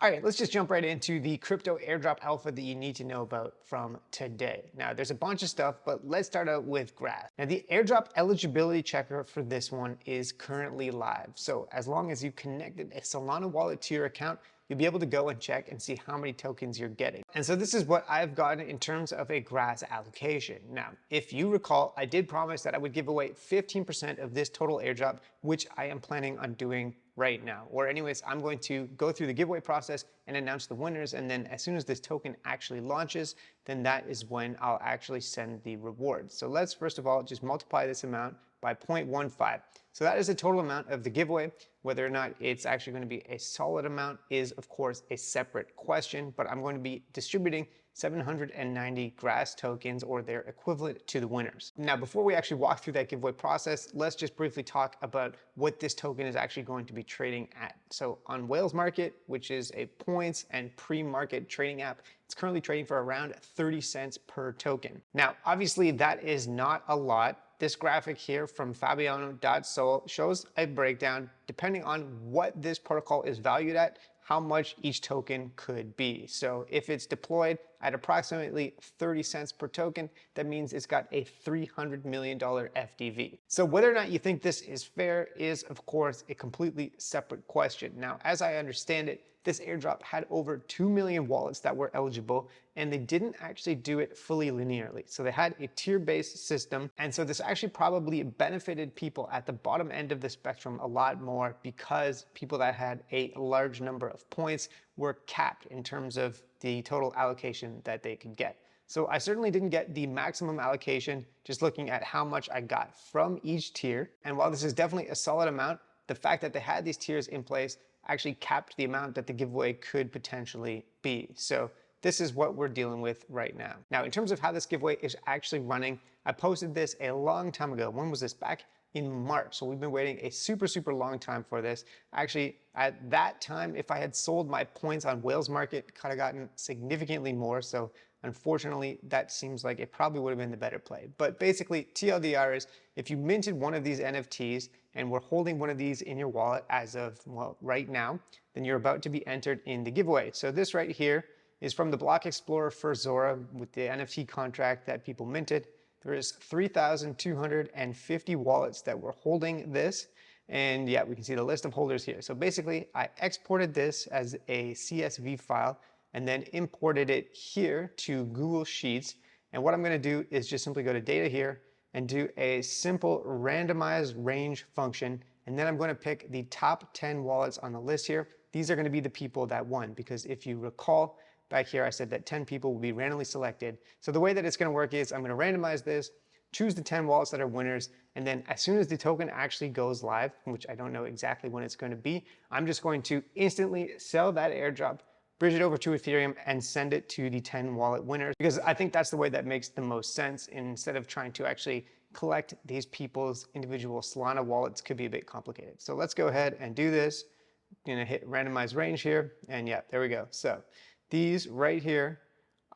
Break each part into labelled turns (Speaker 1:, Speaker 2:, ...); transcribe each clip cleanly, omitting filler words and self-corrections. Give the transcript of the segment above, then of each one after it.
Speaker 1: All right, let's just jump right into the crypto airdrop alpha that you need to know about from today. Now, there's a bunch of stuff, but let's start out with graphs. Now, the airdrop eligibility checker for this one is currently live. So as long as you connected a Solana wallet to your account, you'll be able to go and check and see how many tokens you're getting. And so this is what I've gotten in terms of a grass allocation. Now, if you recall, I did promise that I would give away 15% of this total airdrop, which I am planning on doing right now. Or anyways, I'm going to go through the giveaway process and announce the winners. And then as soon as this token actually launches, then that is when I'll actually send the rewards. So let's first of all, just multiply this amount by 0.15. So that is the total amount of the giveaway. Whether or not it's actually going to be a solid amount is of course a separate question, but I'm going to be distributing 790 grass tokens or their equivalent to the winners. Now, before we actually walk through that giveaway process, let's just briefly talk about what this token is actually going to be trading at. So on Whales Market, which is a points and pre-market trading app, it's currently trading for around 30 cents per token. Now, obviously that is not a lot. This graphic here from Fabiano.sol shows a breakdown depending on what this protocol is valued at, how much each token could be. So if it's deployed at approximately 30 cents per token, that means it's got a $300 million FDV. So whether or not you think this is fair is of course a completely separate question. Now, as I understand it, this airdrop had over 2 million wallets that were eligible, and they didn't actually do it fully linearly. So they had a tier-based system. And so this actually probably benefited people at the bottom end of the spectrum a lot more because people that had a large number of points were capped in terms of the total allocation that they could get. So I certainly didn't get the maximum allocation just looking at how much I got from each tier. And while this is definitely a solid amount, the fact that they had these tiers in place actually capped the amount that the giveaway could potentially be. So this is what we're dealing with right now. Now, in terms of how this giveaway is actually running, I posted this a long time ago. When was this? Back in March. So we've been waiting a super long time for this. Actually, at that time, if I had sold my points on Whales Market, it could have gotten significantly more. So unfortunately, that seems like it probably would have been the better play. But basically, TLDR is if you minted one of these NFTs and were holding one of these in your wallet as of, well, right now, then you're about to be entered in the giveaway. So this right here is from the Block Explorer for Zora with the NFT contract that people minted. There is 3,250 wallets that were holding this. And yeah, we can see the list of holders here. So basically, I exported this as a CSV file and then imported it here to Google Sheets. And what I'm going to do is just simply go to data here and do a simple randomize range function. And then I'm going to pick the top 10 wallets on the list here. These are going to be the people that won, because if you recall, back here I said that 10 people will be randomly selected. So the way that it's going to work is I'm going to randomize this, choose the 10 wallets that are winners, and then as soon as the token actually goes live, which I don't know exactly when it's going to be, I'm just going to instantly sell that airdrop, bridge it over to Ethereum, and send it to the 10 wallet winners, because I think that's the way that makes the most sense. Instead of trying to actually collect these people's individual Solana wallets could be a bit complicated. So let's go ahead and do this. I'm gonna hit randomize range here, and yeah, there we go. So these right here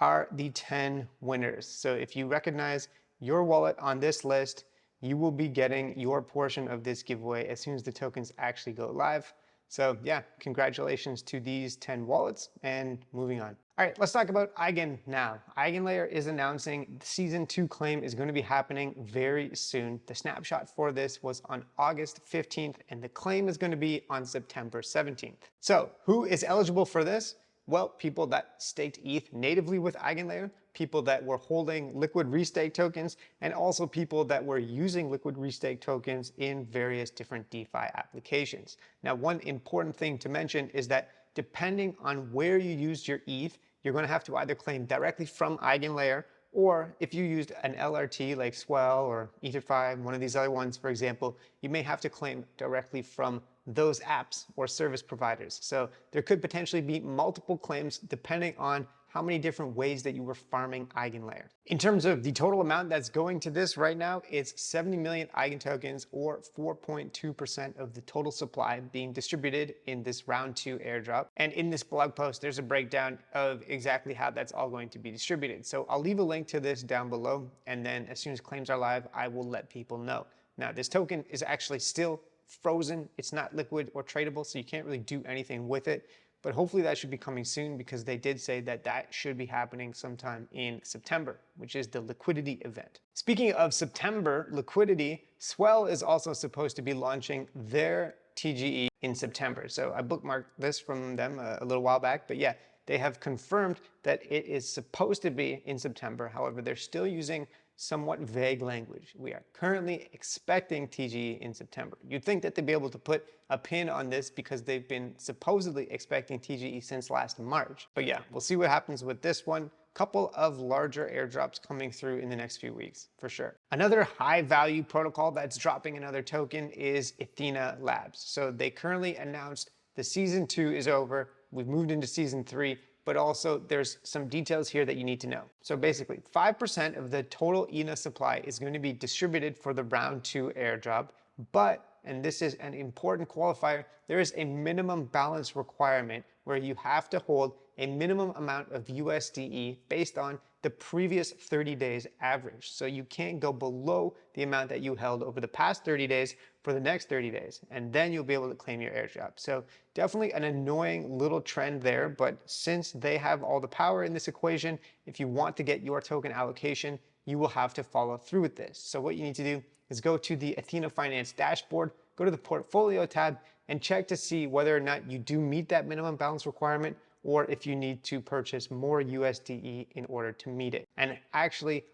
Speaker 1: are the 10 winners. So if you recognize your wallet on this list, you will be getting your portion of this giveaway as soon as the tokens actually go live. So yeah, congratulations to these 10 wallets, and moving on. All right, let's talk about EIGEN now. EigenLayer is announcing the season 2 claim is going to be happening very soon. The snapshot for this was on August 15th, and the claim is going to be on September 17th. So who is eligible for this? Well, people that staked ETH natively with EigenLayer, people that were holding liquid restake tokens, and also people that were using liquid restake tokens in various different DeFi applications. Now, one important thing to mention is that depending on where you used your ETH, you're going to have to either claim directly from EigenLayer, or if you used an LRT like SWELL or EtherFi, one of these other ones, for example, you may have to claim directly from those apps or service providers. So there could potentially be multiple claims depending on how many different ways that you were farming EigenLayer. In terms of the total amount that's going to this right now, it's 70 million Eigen tokens, or 4.2% of the total supply being distributed in this round 2 airdrop. And in this blog post, there's a breakdown of exactly how that's all going to be distributed. So I'll leave a link to this down below, and then as soon as claims are live, I will let people know. Now, this token is actually still frozen. It's not liquid or tradable, so you can't really do anything with it. but hopefully that should be coming soon because they did say that that should be happening sometime in September, which is the liquidity event. Speaking of September liquidity, SWELL is also supposed to be launching their TGE in September. So I bookmarked this from them a little while back, but yeah, they have confirmed that it is supposed to be in September. However, they're still using somewhat vague language. We are currently expecting TGE in September. You'd think that they'd be able to put a pin on this because they've been supposedly expecting TGE since last March. But yeah, we'll see what happens with this one. Couple of larger airdrops coming through in the next few weeks, for sure. Another high value protocol that's dropping another token is ENA Labs. So they currently announced the season 2 is over. We've moved into season 3. But also there's some details here that you need to know. So basically 5% of the total ENA supply is going to be distributed for the round 2 airdrop, but, and this is an important qualifier, there is a minimum balance requirement where you have to hold a minimum amount of USDE based on the previous 30 days average. So you can't go below the amount that you held over the past 30 days for the next 30 days, and then you'll be able to claim your airdrop. So definitely an annoying little trend there, but since they have all the power in this equation, if you want to get your token allocation, you will have to follow through with this. So what you need to do is go to the Athena Finance dashboard, go to the portfolio tab, and check to see whether or not you do meet that minimum balance requirement, or if you need to purchase more USDE in order to meet it. And actually,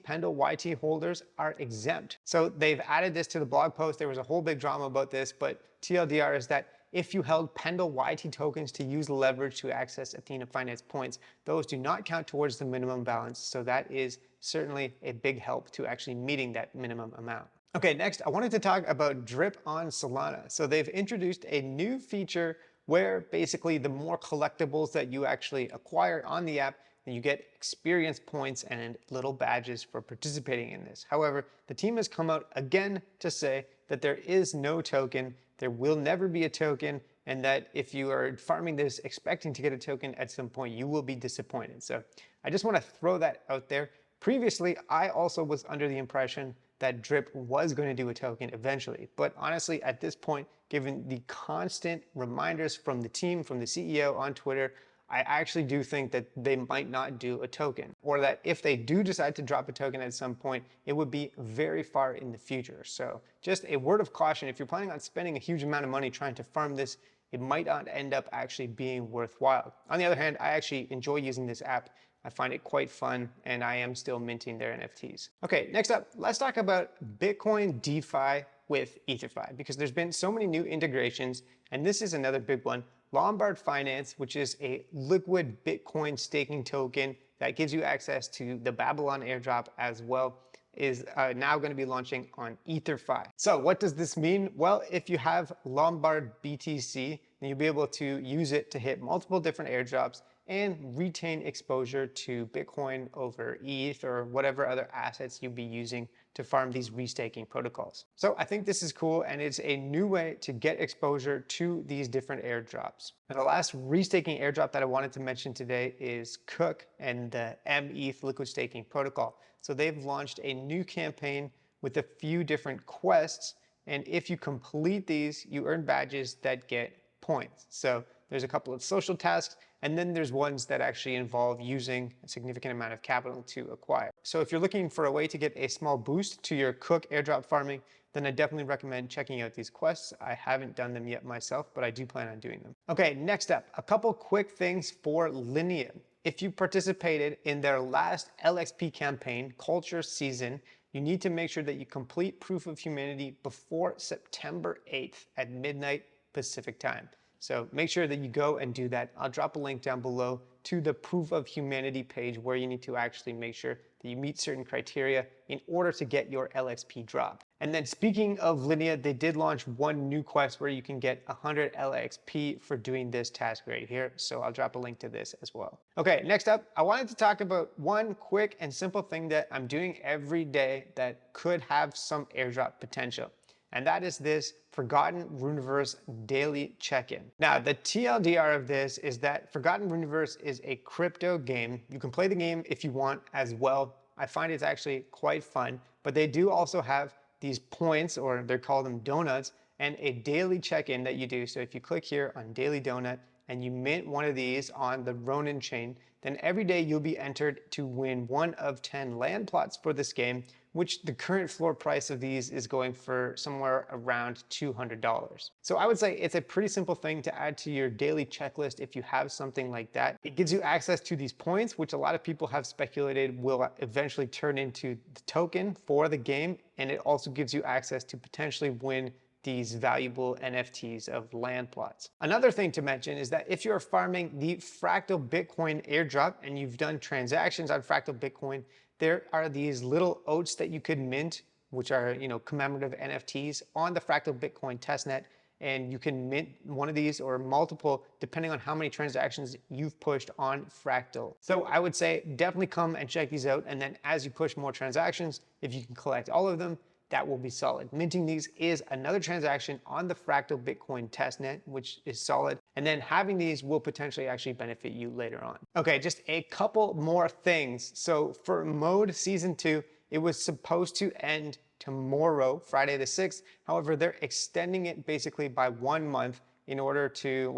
Speaker 1: Pendle YT holders are exempt. So they've added this to the blog post. There was a whole big drama about this, but TLDR is that if you held Pendle YT tokens to use leverage to access Athena Finance points, those do not count towards the minimum balance. So that is certainly a big help to actually meeting that minimum amount. Okay, next I wanted to talk about Drip on Solana. So they've introduced a new feature where basically the more collectibles that you actually acquire on the app, then you get experience points and little badges for participating in this. However, the team has come out again to say that there is no token, there will never be a token, and that if you are farming this expecting to get a token at some point, you will be disappointed. So I just want to throw that out there. Previously, I also was under the impression that Drip was going to do a token eventually. But honestly, at this point, given the constant reminders from the team, from the CEO on Twitter, I actually do think that they might not do a token, or that if they do decide to drop a token at some point, it would be very far in the future. So just a word of caution, if you're planning on spending a huge amount of money trying to farm this, it might not end up actually being worthwhile. On the other hand, I actually enjoy using this app. I find it quite fun, and I am still minting their NFTs. Okay, next up, let's talk about Bitcoin DeFi with EtherFi, because there's been so many new integrations, and this is another big one. Lombard Finance, which is a liquid Bitcoin staking token that gives you access to the Babylon airdrop as well, is now going to be launching on EtherFi. So what does this mean? Well, if you have Lombard BTC, then you'll be able to use it to hit multiple different airdrops and retain exposure to Bitcoin over ETH or whatever other assets you'll be using to farm these restaking protocols. So I think this is cool, and it's a new way to get exposure to these different airdrops. And the last restaking airdrop that I wanted to mention today is Cook and the METH liquid staking protocol. So they've launched a new campaign with a few different quests, and if you complete these, you earn badges that get points. So there's a couple of social tasks, and then there's ones that actually involve using a significant amount of capital to acquire. So if you're looking for a way to get a small boost to your Cook airdrop farming, then I definitely recommend checking out these quests. I haven't done them yet myself, but I do plan on doing them. Okay, next up, a couple quick things for Linea. If you participated in their last LXP campaign, Culture Season, you need to make sure that you complete Proof of Humanity before September 8th at midnight Pacific time. So make sure that you go and do that. I'll drop a link down below to the Proof of Humanity page where you need to actually make sure that you meet certain criteria in order to get your LXP drop. And then speaking of Linea, they did launch one new quest where you can get 100 LXP for doing this task right here. So I'll drop a link to this as well. Okay, next up, I wanted to talk about one quick and simple thing that I'm doing every day that could have some airdrop potential. And that is this Forgotten Runiverse daily check-in. Now, the TLDR of this is that Forgotten Runiverse is a crypto game. You can play the game if you want as well. I find it's actually quite fun, but they do also have these points, or they're called them donuts, and a daily check-in that you do. So if you click here on Daily Donut, and you mint one of these on the Ronin chain, then every day you'll be entered to win 1 of 10 land plots for this game, which the current floor price of these is going for somewhere around $200. So I would say it's a pretty simple thing to add to your daily checklist if you have something like that. It gives you access to these points, which a lot of people have speculated will eventually turn into the token for the game, and it also gives you access to potentially win these valuable NFTs of land plots. Another thing to mention is that if you're farming the Fractal Bitcoin airdrop and you've done transactions on Fractal Bitcoin, there are these little oats that you could mint, which are, commemorative NFTs on the Fractal Bitcoin testnet. And you can mint one of these or multiple depending on how many transactions you've pushed on Fractal. So I would say definitely come and check these out. And then as you push more transactions, if you can collect all of them, that will be solid. Minting these is another transaction on the Fractal Bitcoin testnet, which is solid. And then having these will potentially actually benefit you later on. Okay, just a couple more things. So for Mode Season 2, it was supposed to end tomorrow, Friday the 6th. However, they're extending it basically by 1 month in order to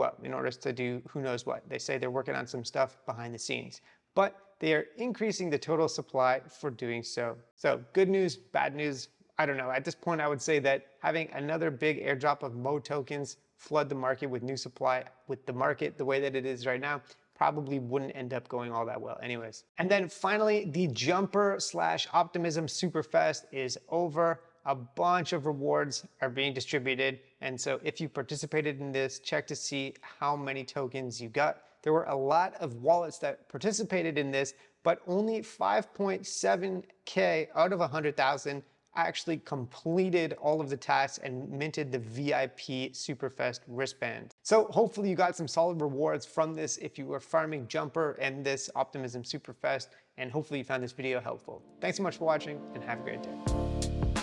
Speaker 1: do who knows what. They say they're working on some stuff behind the scenes. But they are increasing the total supply for doing so. So good news, bad news, I don't know. At this point, I would say that having another big airdrop of Mode tokens flood the market with new supply, with the market the way that it is right now, probably wouldn't end up going all that well anyways. And then finally, the Jumper/Optimism Superfest is over. A bunch of rewards are being distributed. And so if you participated in this, check to see how many tokens you got. There were a lot of wallets that participated in this, but only 5.7K out of 100,000 actually completed all of the tasks and minted the VIP Superfest wristband. So hopefully you got some solid rewards from this if you were farming Jumper and this Optimism Superfest, and hopefully you found this video helpful. Thanks so much for watching and have a great day.